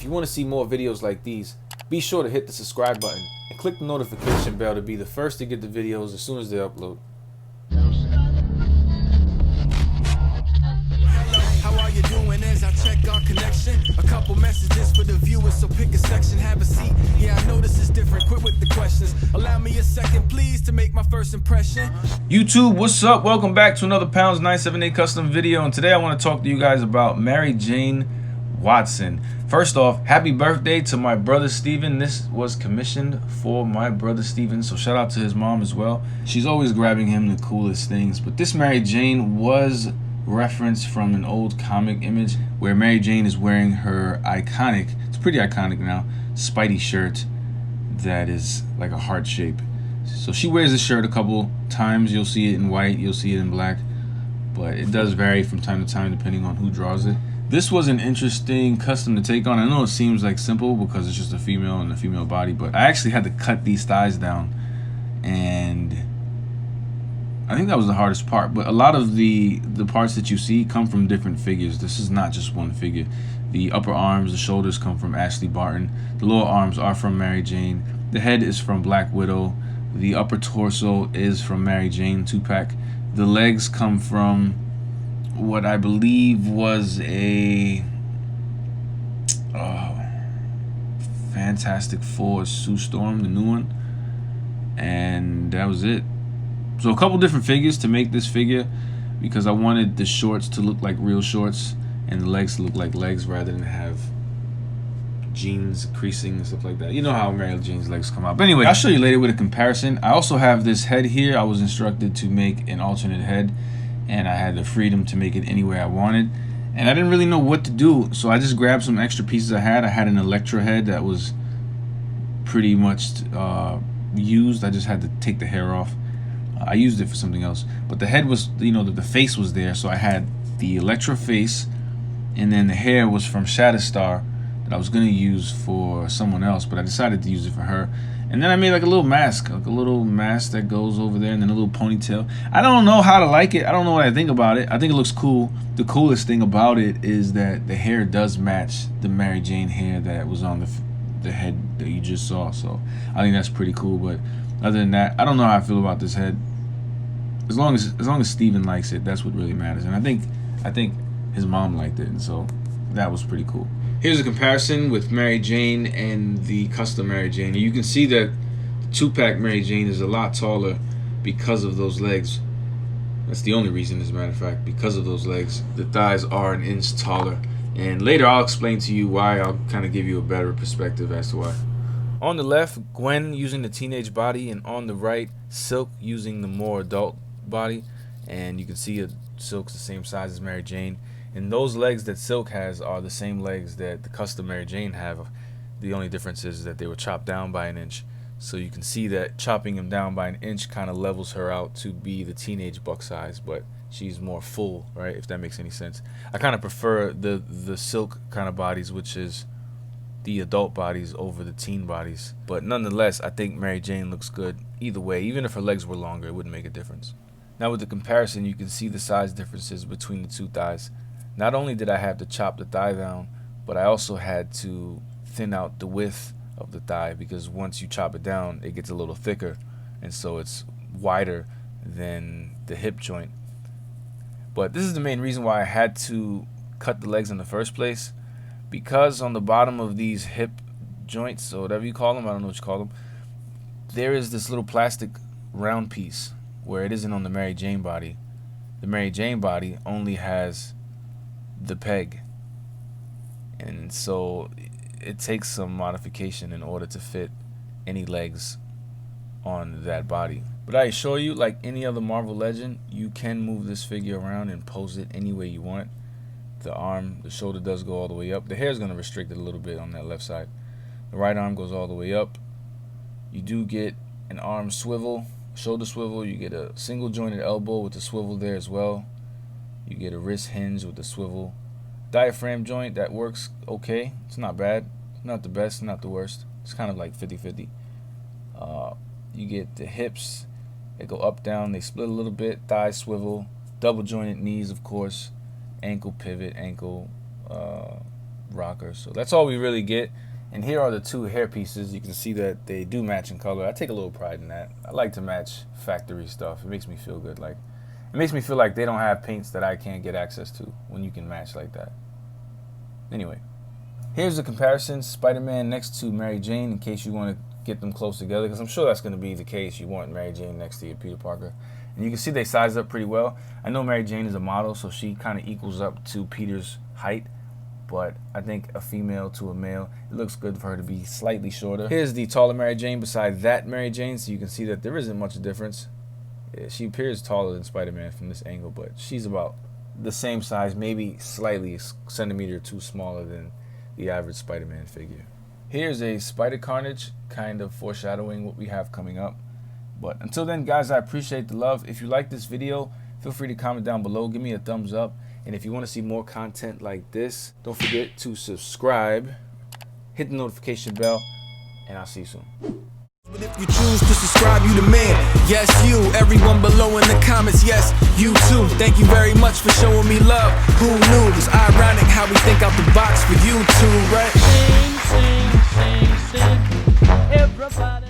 if you want to see more videos like these, be sure to hit the subscribe button and click the notification bell to be the first to get the videos as soon as they upload. How are you doing as I check our connection? A couple messages for the viewers, so pick a section, have a seat. Yeah, I know this is different, quit with the questions. Allow me a second, please, to make my first impression. YouTube, what's up? Welcome back to another Pounds 978 custom video, and today I want to talk to you guys about Mary Jane Watson. First off, happy birthday to my brother Steven. This was commissioned for my brother Steven, so shout out to his mom as well. She's always grabbing him the coolest things, but this Mary Jane was referenced from an old comic image where Mary Jane is wearing her iconic, it's pretty iconic now, Spidey shirt that is like a heart shape. So she wears this shirt a couple times. You'll see it in white, you'll see it in black, but it does vary from time to time depending on who draws it. This was an interesting custom to take on. I know it seems like simple because it's just a female and a female body, but I actually had to cut these thighs down, and I think that was the hardest part. But a lot of the parts that you see come from different figures. This is not just one figure. The upper arms, the shoulders come from Ashley Barton. The lower arms are from Mary Jane. The head is from Black Widow. The upper torso is from Mary Jane 2-pack. The legs come from what I believe was a Fantastic Four Sue Storm, the new one. And that was it. So a couple different figures to make this figure because I wanted the shorts to look like real shorts and the legs to look like legs rather than have jeans creasing and stuff like that. You know how Mary Jane's legs come out. But anyway, I'll show you later with a comparison. I also have this head here. I was instructed to make an alternate head, and I had the freedom to make it any way I wanted. And I didn't really know what to do, so I just grabbed some extra pieces I had. I had an Electra head that was pretty much used. I just had to take the hair off. I used it for something else, but the head was, you know, the face was there, so I had the Electra face, and then the hair was from Shatterstar that I was going to use for someone else, but I decided to use it for her. And then I made like a little mask that goes over there, and then a little ponytail. I don't know how to like it. I don't know what I think about it. I think it looks cool. The coolest thing about it is that the hair does match the Mary Jane hair that was on the head that you just saw. So I think that's pretty cool. But other than that, I don't know how I feel about this head. As long as Steven likes it, that's what really matters. And I think his mom liked it, and so that was pretty cool. Here's a comparison with Mary Jane and the custom Mary Jane. And you can see that the 2-pack Mary Jane is a lot taller because of those legs. That's the only reason, as a matter of fact, because of those legs. The thighs are an inch taller. And later I'll explain to you why. I'll kind of give you a better perspective as to why. On the left, Gwen using the teenage body, and on the right, Silk using the more adult body. And you can see Silk's the same size as Mary Jane. And those legs that Silk has are the same legs that the custom Mary Jane have. The only difference is that they were chopped down by an inch. So you can see that chopping them down by an inch kind of levels her out to be the teenage buck size, but she's more full, right? If that makes any sense. I kind of prefer the Silk kind of bodies, which is the adult bodies, over the teen bodies. But nonetheless, I think Mary Jane looks good either way. Even if her legs were longer, it wouldn't make a difference. Now with the comparison, you can see the size differences between the two thighs. Not only did I have to chop the thigh down, but I also had to thin out the width of the thigh, because once you chop it down, it gets a little thicker, and so it's wider than the hip joint. But this is the main reason why I had to cut the legs in the first place, because on the bottom of these hip joints, or whatever you call them, I don't know what you call them, there is this little plastic round piece where it isn't on the Mary Jane body. The Mary Jane body only has the peg, and so it takes some modification in order to fit any legs on that body. But I assure you, like any other Marvel legend, you can move this figure around and pose it any way you want. The arm, the shoulder does go all the way up. The hair is going to restrict it a little bit on that left side. The right arm goes all the way up. You do get an arm swivel, shoulder swivel. You get a single jointed elbow with the swivel there as well. You get a wrist hinge with the swivel. Diaphragm joint, that works okay. It's not bad. It's not the best, not the worst. It's kind of like 50-50. You get the hips. They go up, down. They split a little bit. Thigh swivel. Double jointed knees, of course. Ankle pivot. Ankle rocker. So that's all we really get. And here are the two hair pieces. You can see that they do match in color. I take a little pride in that. I like to match factory stuff. It makes me feel good. Like, it makes me feel like they don't have paints that I can't get access to when you can match like that. Anyway, here's the comparison. Spider-Man next to Mary Jane, in case you want to get them close together, because I'm sure that's going to be the case. You want Mary Jane next to your Peter Parker. And you can see they sized up pretty well. I know Mary Jane is a model, so she kind of equals up to Peter's height. But I think a female to a male, it looks good for her to be slightly shorter. Here's the taller Mary Jane beside that Mary Jane, so you can see that there isn't much difference. Yeah, she appears taller than Spider-Man from this angle, but she's about the same size, maybe slightly a centimeter or two smaller than the average Spider-Man figure. Here's a Spider Carnage, kind of foreshadowing what we have coming up. But until then, guys, I appreciate the love. If you like this video, feel free to comment down below. Give me a thumbs up. And if you want to see more content like this, don't forget to subscribe, hit the notification bell, and I'll see you soon. But if you choose to subscribe, you the man. Yes, you. Everyone below in the comments, yes, you too. Thank you very much for showing me love. Who knew? It's ironic how we think out the box for you too, right? Sing, sing, sing, sing. Everybody.